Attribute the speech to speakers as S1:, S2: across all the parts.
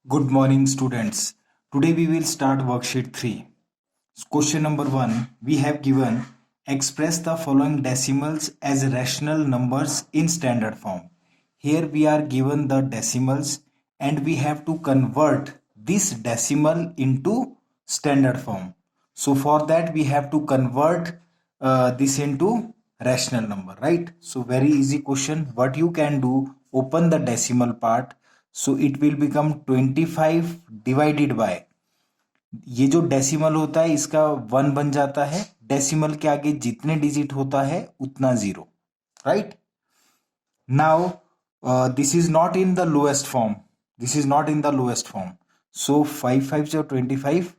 S1: Good morning, students. Today we will start worksheet 3. Question number 1. We have given express the following decimals as rational numbers in standard form. Here we are given the decimals and we have to convert this decimal into standard form. So for that we have to convert this into rational number, right? So very easy question. What you can do, open the decimal part. So it will become 25 divided by, ये जो decimal होता है इसका 1 बन जाता है. Decimal के आगे जितने डिजिट होता है उतना 0, right? Now this is not in the lowest form. This is not in the lowest form. So 5 5 are 25,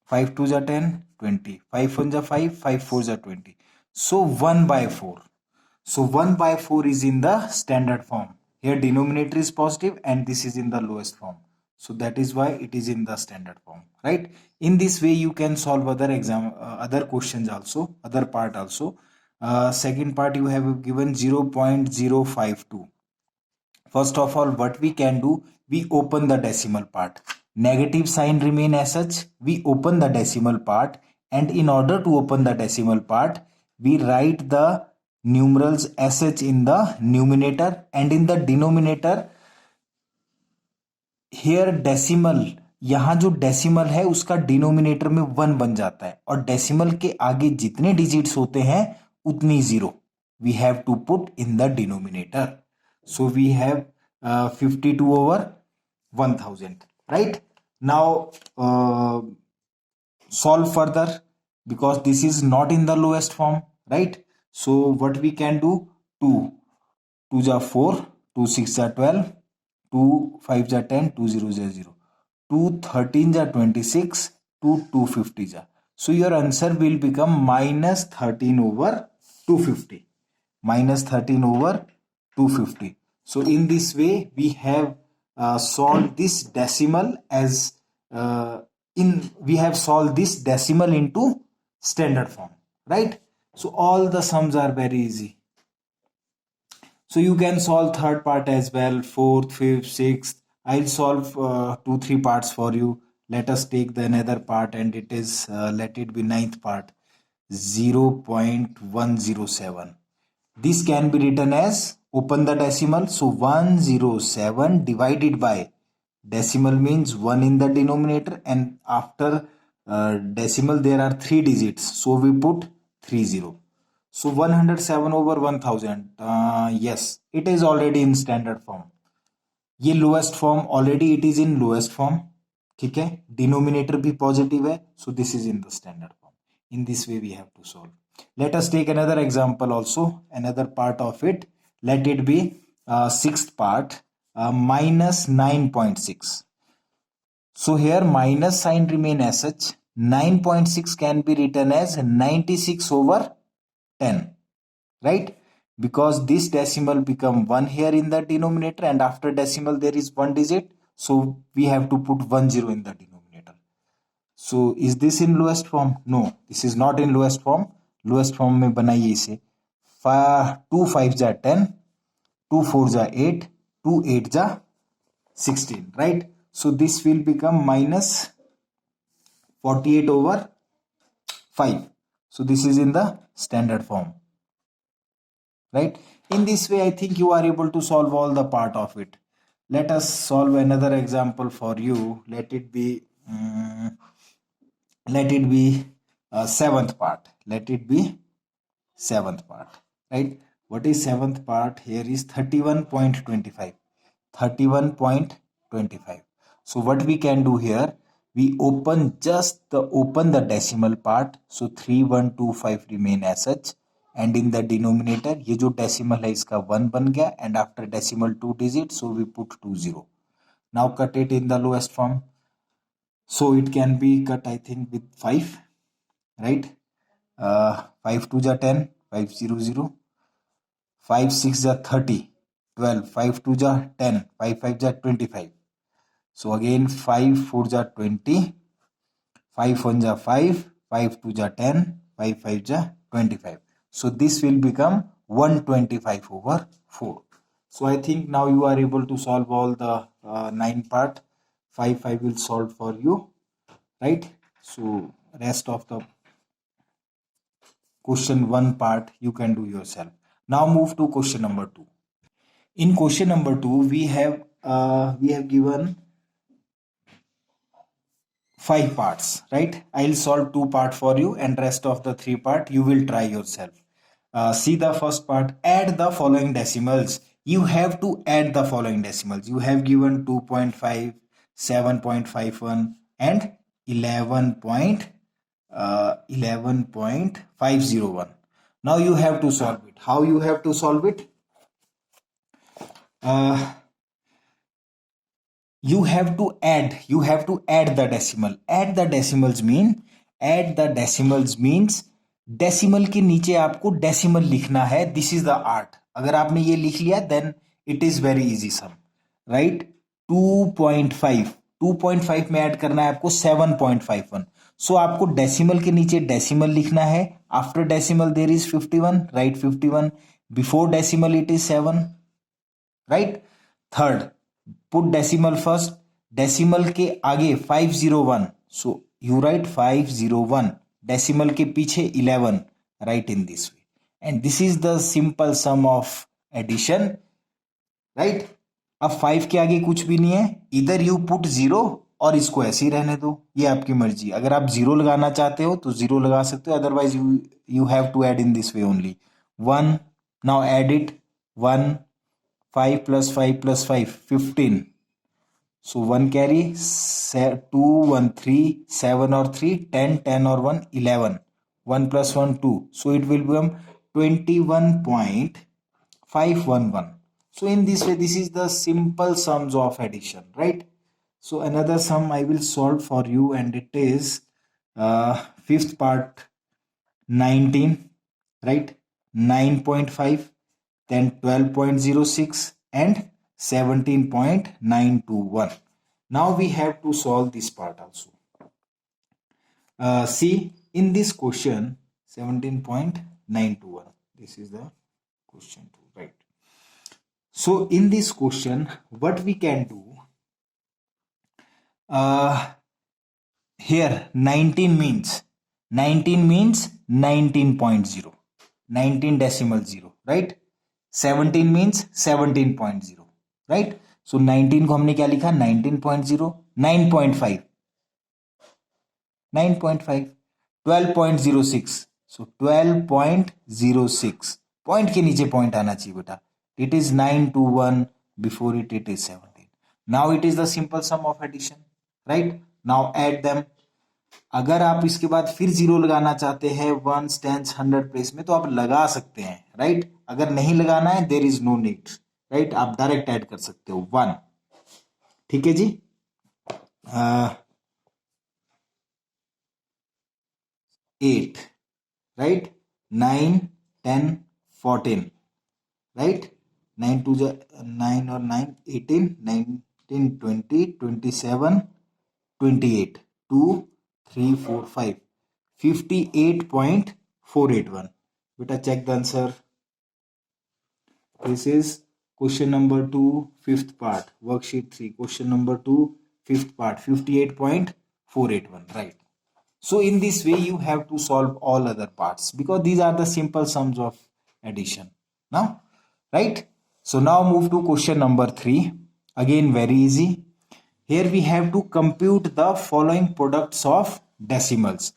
S1: 5 2 are 10, 20, 5 1 are 5, 5 4 are 20. So 1 by 4. So 1 by 4 is in the standard form. Here denominator is positive and this is in the lowest form. So that is why it is in the standard form, right? In this way you can solve other questions also, other part also. Second part you have given 0.052. First of all, what we can do, we open the decimal part. Negative sign remain as such, we open the decimal part, and in order to open the decimal part, we write the numerals as such in the numerator, and in the denominator here decimal, यहाँ जो decimal है उसका denominator में 1 बन जाता है और decimal के आगे जितने डिजिट्स होते हैं उतनी 0 we have to put in the denominator. So we have 52 over 1000, right? Now solve further because this is not in the lowest form, right? So what we can do, 2 2 are 4, 2 6 are 12, 2 5 are 10, 2 0 are 0, 2 13 are 26, 2 250 are. So your answer will become minus 13 over 250. Minus 13 over 250. So in this way we have solved this decimal as we have solved this decimal into standard form, right? So all the sums are very easy. So you can solve third part as well, fourth, fifth, sixth. I'll solve 2-3 parts for you. Let us take the another part, and it is let it be ninth part, 0.107. This can be written as, open the decimal, so 107 divided by, decimal means 1 in the denominator, and after decimal there are 3 digits, so we put 30. So 107 over 1000, yes, it is already in standard form. ये lowest form, already it is in lowest form, ठीक है? Denominator भी positive है, so this is in the standard form. In this way we have to solve. Let us take another example also, another part of it. Let it be sixth part, minus 9.6. So here minus sign remain as such. 9.6 can be written as 96 over 10, right? Because this decimal become 1 here in the denominator, and after decimal there is 1 digit, so we have to put 10 in the denominator. So is this in lowest form? No, this is not in lowest form. Lowest form में बनाइए इसे. 2 5 जा 10, 2 4 जा 8, 2 8 जा 16, right? So this will become minus 48 over 5. So this is in the standard form, right? In this way I think you are able to solve all the part of it. Let us solve another example for you. Let it be seventh part. Let it be seventh part, right? What is seventh part? Here is 31.25. 31.25. So what we can do here, we open the decimal part. So 3125 remain as such, and in the denominator ये जो decimal है इसका 1 बन गया, and after decimal 2 digits, so we put 20. Now cut it in the lowest form. So it can be cut, I think, with 5, right? 5 2 ja 10, 5 0 0, 5 6 ja 30, 12, 5 2 ja 10, 5 5 ja 25. So again 5 4 ja 20, 5 1 ja 5, 5 2 ja 10, 5 5 ja 25. So this will become 125 over 4. So I think now you are able to solve all the 9 part. 5 will solve for you, right? So rest of the question 1 part you can do yourself. Now move to question number 2. In question number 2 we have given 5 parts, right? I'll solve 2 part for you and rest of the 3 part you will try yourself. See the first part, add the following decimals. You have to add the following decimals. You have given 2.5, 7.51 and 11.501. Now you have to solve it. How you have to solve it? You have to add the decimal. Add the decimals means decimal के नीचे आपको decimal लिखना है. This is the art. अगर आपने ये लिख लिया then it is very easy sum, right? 2.5 में ऐड करना है आपको 7.51. सो आपको डेसिमल के नीचे डेसिमल लिखना है. After decimal there is 51, right? 51. Before decimal it is 7, right? Third, put decimal first. Decimal के आगे 501, सो यू राइट 501. डेसिमल के पीछे 11, right in this way. And this is the simple sum of addition, right? अब 5 के आगे कुछ भी नहीं है. इधर यू पुट 0 और इसको ऐसे ही रहने दो, ये आपकी मर्जी. अगर आप 0 लगाना चाहते हो तो 0 लगा सकते हो, otherwise you have to add in this way only. 1, now add it. 1, 5 plus 5 plus 5, 15. So 1 carry, 2, 1, 3, 7 or 3, 10, 10 or 1, 11. 1 plus 1, 2. So it will become 21.511. So in this way, this is the simple sums of addition, right? So another sum I will solve for you, and it is fifth part, 19, right? 9.5, then 12.06 and 17.921. Now we have to solve this part also. See in this question 17.921. This is the question 2, right? So in this question what we can do, here 19 means 19.0, 19 decimal 0, right? 17 means 17.0, right? So 19 को हमने क्या लिखा? 19.0. 9.5, 12.06. So 12.06. Point के नीचे point आना चाहिए बेटा. It is 921. Before it is 17. Now it is the simple sum of addition, right? Now add them. अगर आप इसके बाद फिर 0 लगाना चाहते हैं 1s, 10s, 100 प्लेस में तो आप लगा सकते हैं, राइट? अगर नहीं लगाना है there is no need, right? आप डायरेक्ट ऐड कर सकते हो 1. ठीक है जी. 8, राइट? 9, 10, 14, राइट? 9 to 9 और 9, 18, 19, 20, 27, 28, 2, 3, 4, 5, 58.481. Beta, check the answer. This is question number 2, fifth part, worksheet 3. Question number 2, fifth part, 58.481, right? So in this way you have to solve all other parts because these are the simple sums of addition now, right? So now move to question number 3. Again very easy. Here we have to compute the following products of decimals.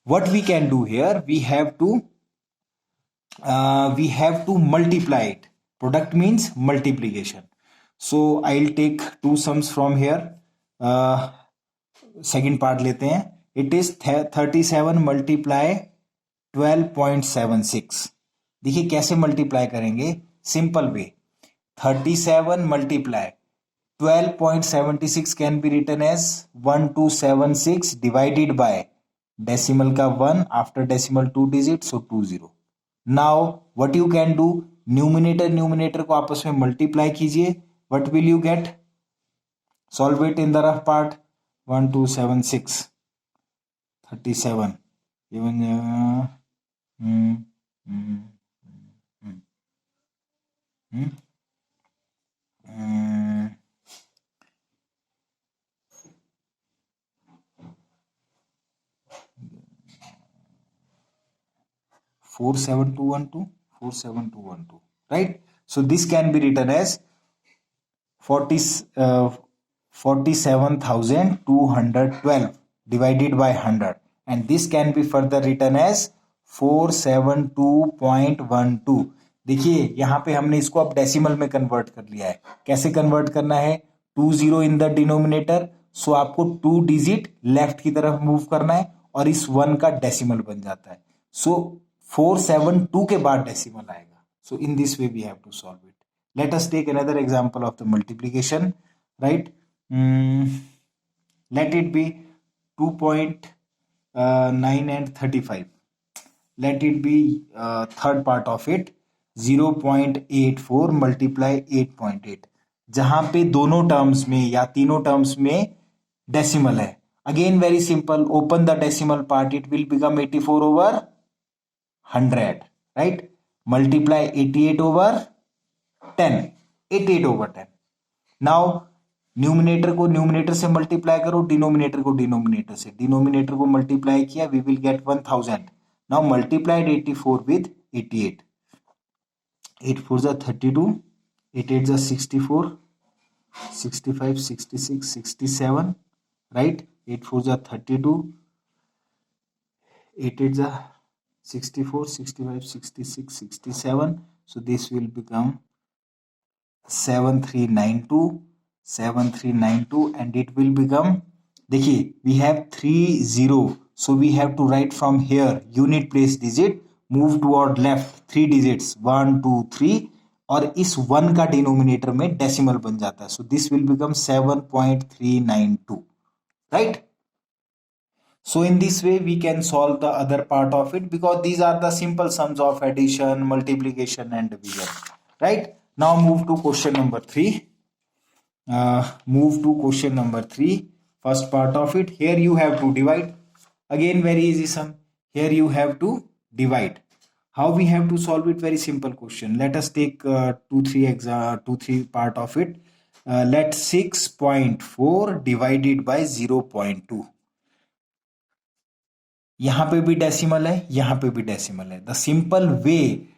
S1: What we can do here, we have to multiply it. Product means multiplication. So I'll take 2 sums from here. Second part लेते हैं. It is 37 multiply 12.76. देखिए कैसे multiply करेंगे, simple way. 37 multiply 12.76 can be written as 1276 divided by decimal का 1, after decimal 2 digits, so 20. Now what you can do, numerator को आपस में multiply कीजिए. What will you get? Solve it in the rough part. 1276, 37, even 47212, right? So this can be written as 47,212 divided by 100, and this can be further written as 472.12. देखिए यहाँ पे हमने इसको अब डेसिमल में कन्वर्ट कर लिया है. कैसे कन्वर्ट करना है? 20 इन द डिनोमिनेटर, सो आपको 2 डिजिट लेफ्ट की तरफ मूव करना है और इस 1 का डेसिमल बन जाता है. सो 472 के बाद डेसिमल आएगा. So in this way we have to solve it. Let us take another example of the multiplication, right? Let it be 2.9 and 35. Let it be third part of it, 0.84 multiply 8.8. जहां पे दोनों terms में या तीनों terms में decimal है. Again very simple, open the decimal part, it will become 84 over 100, right? Multiply 88 over 10, 88 over 10. Now numerator को numerator से मल्टीप्लाई करो, डिनोमिनेटर को डिनोमिनेटर से. डिनोमिनेटर को मल्टीप्लाई किया, we will get 1000. Now multiplied 84 with 88. 8 4 जा 32, 8 8 जा 64, 65 66 67, right? 8 4 जा 32, 8 8 जा 64, 65 66 67. So this will become 7392 and it will become, देखिए we have 30, so we have to write from here unit place digit, move toward left 3 digits 1 2 3 और इस 1 का denominator में decimal बन जाता है. So this will become 7.392, right? So in this way we can solve the other part of it because these are the simple sums of addition, multiplication and division, right? Now move to question number 3. First part of it. Here you have to divide. Again very easy sum. Here you have to divide. How we have to solve it? Very simple question. Let us take 2-3 part of it. Let 6.4 divided by 0.2. यहाँ पे भी decimal है, यहाँ पे भी decimal है. The simple way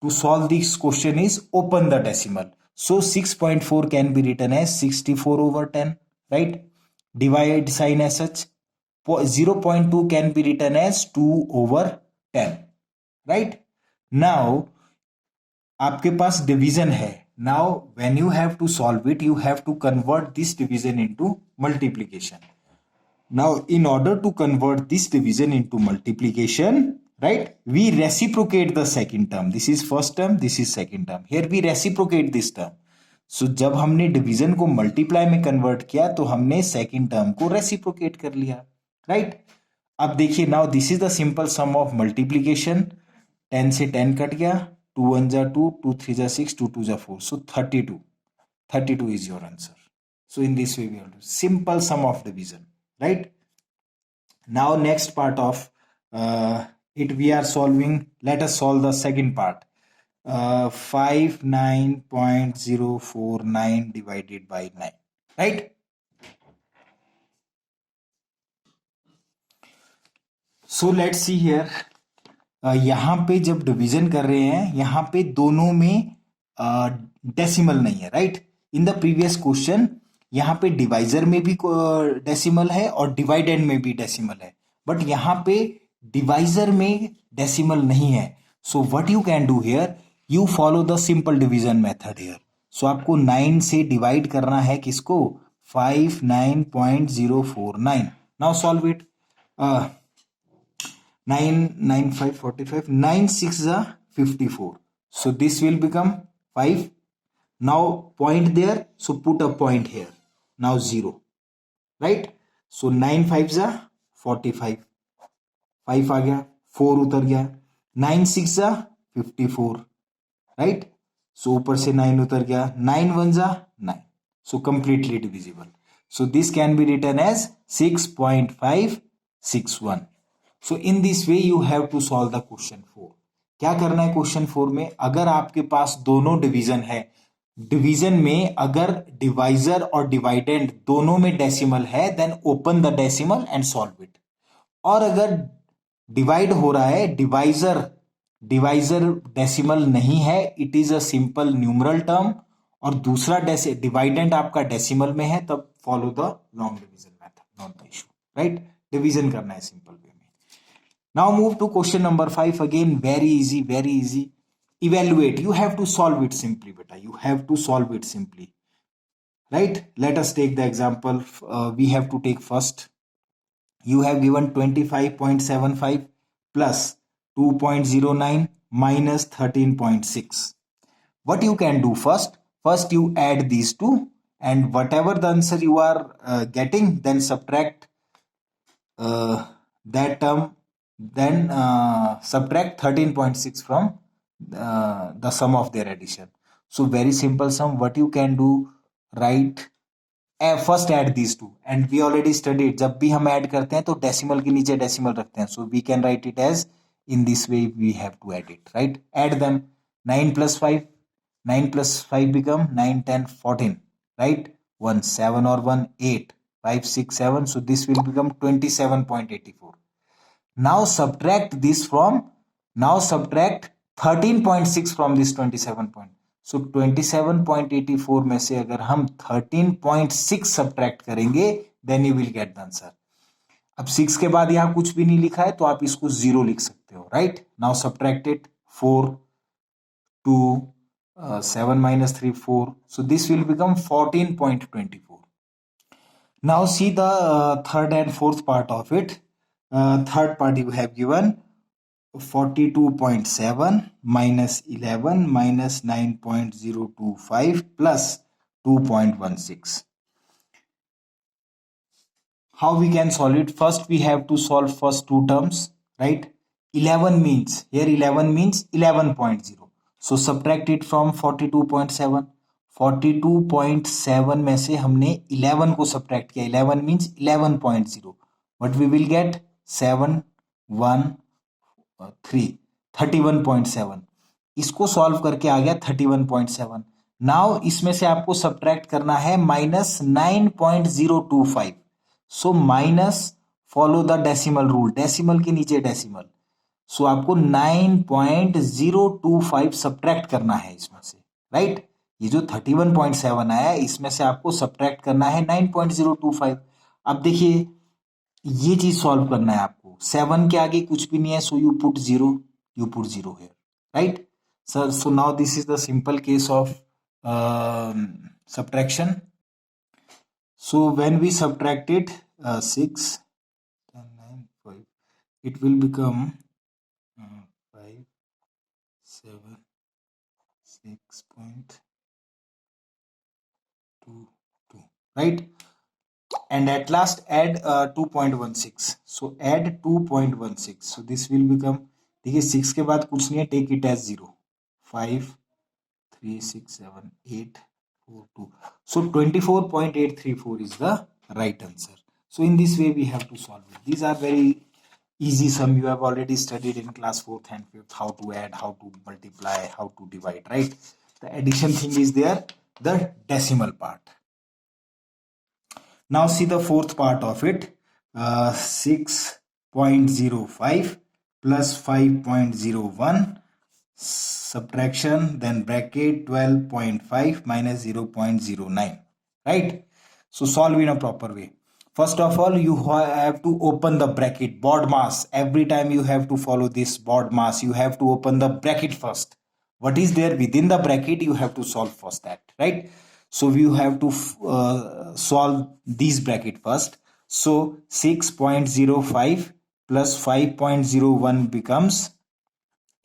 S1: to solve this question is open the decimal. So 6.4 can be written as 64 over 10, right? Divide sign as such. 0.2 can be written as 2 over 10, right? Now आपके पास division है. Now when you have to solve it, you have to convert this division into multiplication. Now in order to convert this division into multiplication, right, we reciprocate the second term. This is first term, this is second term. Here we reciprocate this term. So जब हमने division को multiply में convert किया तो हमने second term को reciprocate कर लिया, राइट? अब देखिए, now this is the simple sum of multiplication. 10 से 10 कट गया, 2 1 जा 2, 2 3 जा 6, 2 2 जा 4. So 32 is your answer. So in this way we have to simple sum of division, right? Now next part of it we are solving. Let us solve the second part. 59.049 divided by 9, right? So let's see here. यहाँ पे जब division कर रहे हैं, यहाँ पे दोनों में डेसिमल नहीं है, right? In the previous question यहाँ पे डिवाइजर में भी डेसिमल है और डिवाइडेंड में भी डेसिमल है, बट यहाँ पे डिवाइजर में डेसिमल नहीं है. So what you can do here, you follow the simple division method here. So आपको 9 से डिवाइड करना है किसको? 59.049. Now solve it. 9 9 5 45, 9 6 54. So this will become 5. Now point there, so put a point here. Now 0, right? So 9 5 45, 5 आ गया, 4 उतर गया. 9 6 54, right? So ऊपर से 9 उतर गया. 9 1 9. So completely divisible. So this can be written as 6.561. So in this way you have to solve the question 4. क्या करना है क्वेश्चन 4 में? अगर आपके पास दोनों डिवीजन है, डिवीजन में अगर डिवाइजर और डिवाइडेंड दोनों में डेसिमल है, then open the decimal and solve it. और अगर डिवाइड हो रहा है डिवाइजर डिवाइजर डेसिमल नहीं है, it is a simple numeral term, और दूसरा डिवाइडेंड आपका डेसिमल में है, तब follow the long division method, not the issue, right. Division करना है सिंपल वे में। Now move to question number 5, again very easy, very easy. Evaluate, you have to solve it simply बेटा, you have to solve it simply, right? Let us take the example. We have to take first. You have given 25.75 plus 2.09 minus 13.6. What you can do first you add these two, and whatever the answer you are getting, then subtract that term, then subtract 13.6 from the sum of their addition. So very simple sum. What you can do, write first add these two, and we already studied, जब भी हम add करते हैं तो decimal के नीचे decimal रखते हैं, so we can write it as in this way we have to add it, right? Add them, 9 plus 5, 9 plus 5 become 9 10 14, right? 1 7 or 1 8, 5 6 7, so this will become 27.84. Now subtract 13.6 from this 27 point. So 27.84 में से अगर हम 13.6 subtract करेंगे, then you will get the answer. अब 6 के बाद यहां कुछ भी नहीं लिखा है, तो आप इसको 0 लिख सकते हो, right? Now subtract it, 4 2 7 minus 3 4, so this will become 14.24. Now see the third and fourth part of it. Third part you have given 42.7 minus 11 minus 9.025 plus 2.16. How we can solve it? First we have to solve first two terms, right? 11 means, here 11 means 11.0, so subtract it from 42.7. 42.7 में से हमने 11 को subtract किया, 11 means 11.0, what we will get? 7 1 3, 31.7. इसको solve करके आ गया 31.7. Now इसमें से आपको सब्ट्रैक्ट करना है minus 9.025. So minus, follow the decimal rule, decimal के नीचे डेसिमल, सो आपको 9.025 सब्ट्रैक्ट करना है इसमें से, राइट? ये जो 31.7 आया, इसमें से आपको सब्ट्रैक्ट करना है 9.025. अब देखिए, ये चीज सॉल्व करना है आपको, 7 के आगे कुछ भी नहीं है, so you put 0, you put 0 here, right? So now this is the simple case of subtraction. So when we subtract it, 6 10 9 5, it will become 5 7 6.22, right? And at last add 2.16, so add 2.16, so this will become, देखिए 6 के बाद कुछ नहीं है, take it as 0, 5 3 6 7 8 4 2, so 24.834 is the right answer. So in this way we have to solve it. These are very easy sum, you have already studied in class 4th and 5th, how to add, how to multiply, how to divide, right? The addition thing is there, the decimal part. Now see the fourth part of it, 6.05 plus 5.01, subtraction, then bracket 12.5 minus 0.09, right? So solve in a proper way. First of all, you have to open the bracket, board mass. Every time you have to follow this board mass, you have to open the bracket first. What is there within the bracket, you have to solve first that, right? So you have to solve these bracket first. So 6.05 plus 5.01 becomes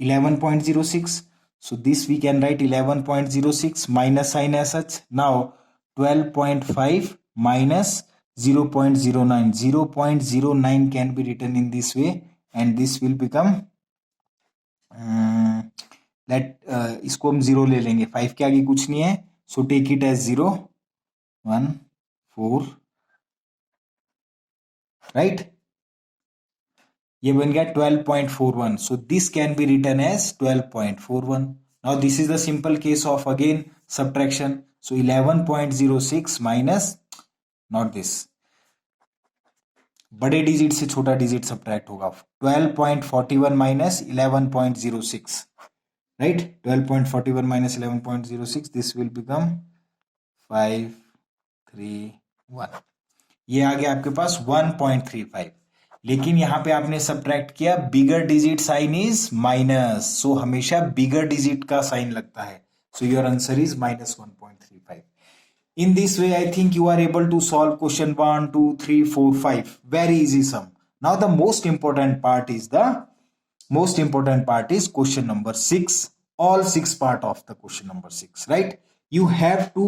S1: 11.06. So this we can write 11.06, minus sign as such. Now 12.5 minus 0.09, 0.09 can be written in this way, and this will become इसको हम 0 ले लेंगे, 5 के आगे कुछ नहीं है, so take it as 0 1 4, right? ये बन गया 12.41, so this can be written as 12.41. Now this is the simple case of again subtraction, so 11.06 minus, not this, बड़े डिजिट से छोटा डिजिट सब्ट्रैक्ट होगा. 12.41 minus 11.06, right? 12.41 minus 11.06, this will become 531. ये आ गया आपके पास 1.35. लेकिन यहां पे आपने सब्ट्रैक्ट किया, बिगर डिजिट साइन इज माइनस, सो हमेशा बिगर डिजिट का साइन लगता है. So your answer is minus 1.35. In this way, I think you are able to solve question 1, 2, 3, 4, 5. Very easy sum. Now the most important part is question number 6. All 6 part of the question number 6, right? You have to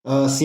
S1: say